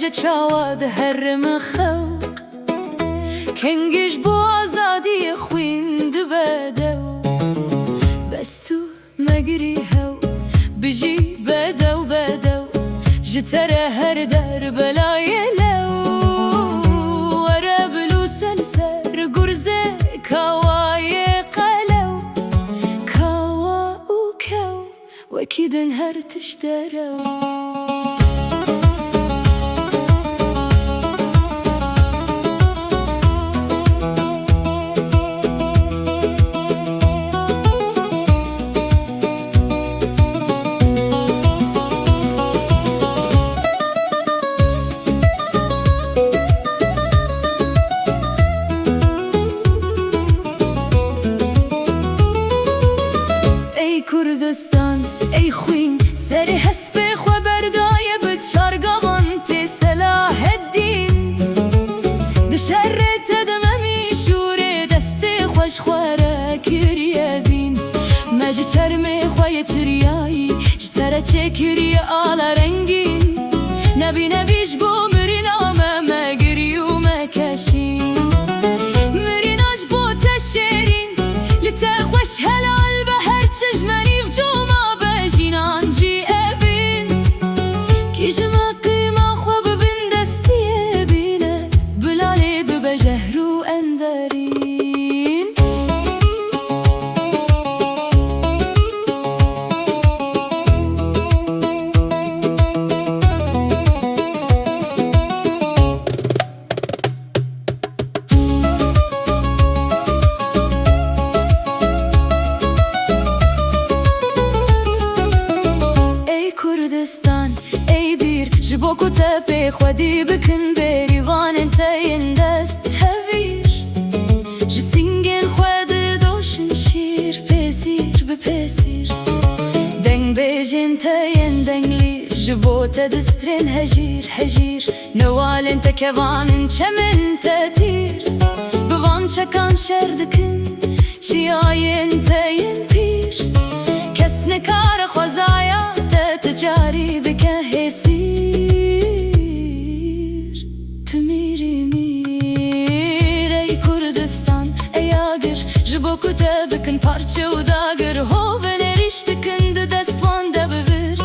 بجه چاوا ده هر مخو کنگیش بو آزادی خویند بدو بس تو مگری هو بجی بدو بدو جتره هر در بلای لو ورا بلو سلسر گرزه کاوای قلو کاوا و کو وكيدن هر تشترو کردستان ای خوین سر حسب خو بردای بچارگامان تی صلاح الدین دشر تدممی شور دست خوش خواره کری ازین مج چرم خوی چریایی جتره چکری آلا رنگین نبی نبیش بو مرین آمه مگری و مکشین مریناش بو تشرین لته خوش هلال به هر چشمنی و جوما بجینانجی اوین کیجما قیما خواب بین دستیه بینه بلالی ببجهرو اندرین کردستان ای بیر جبو کتب خودی بکن بری وان انتین دست هویر جسینگن خود دوشن شیر پسیر بپسیر دنگ بیجن تین دنگ لیر جبو تدسترین هجیر هجیر نوالن تکوانن چمن تتیر بوان چکان شردکن چیاین تین پیر کس نکار خوزایا تجاری بکه حسیر تمیری میر ای کردستان ای آگر جبو کته بکن پارچه و داگر هو و نریشت کند دستوان ده ببر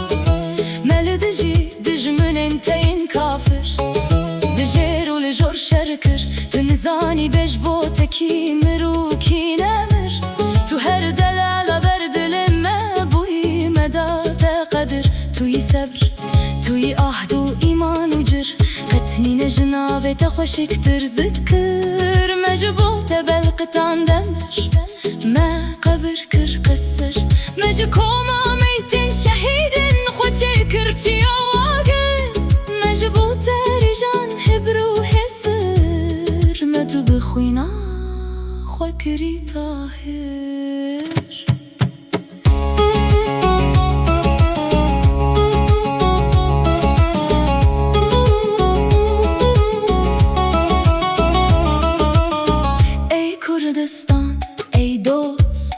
ملدجی دجمن انتین کافر بجیر و لجور شرکر تنزانی بج بو تکی مرو کی نمر تو هر دلالا بر دل ما بوی مدا قدر توی صبر توی عهد و ایمان و جر قطنین جناوه تخوشکتر ذکر مجبوت بلقتان دمر ما قبر کر قصر مجکوما میتین شهیدن خوچه کرچی آواگن مجبوت رجان هبرو حسر مدو بخوینا خوکری طاهر کردستان ای دوست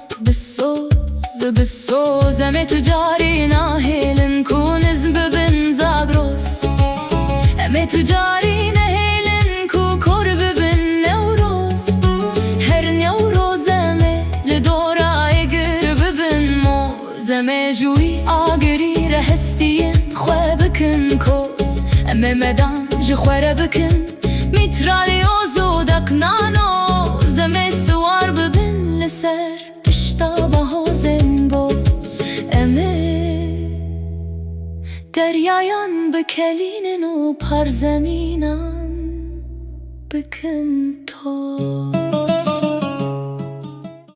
بسوز ام تجاری ناهیلن کونز ببن زاگروس ام تجاری نهیلن کو کور ببن نوروز هر نوروز ام لدورای گر ببن موز ام جوی آگری رهستین خواه بکن کوز ام مدان جخوره بکن میترالی اوزو دکنانو زمه سوار ببن لسر پشتا بهازن باز امه دریایان بکلینن و پر زمینان بکن تو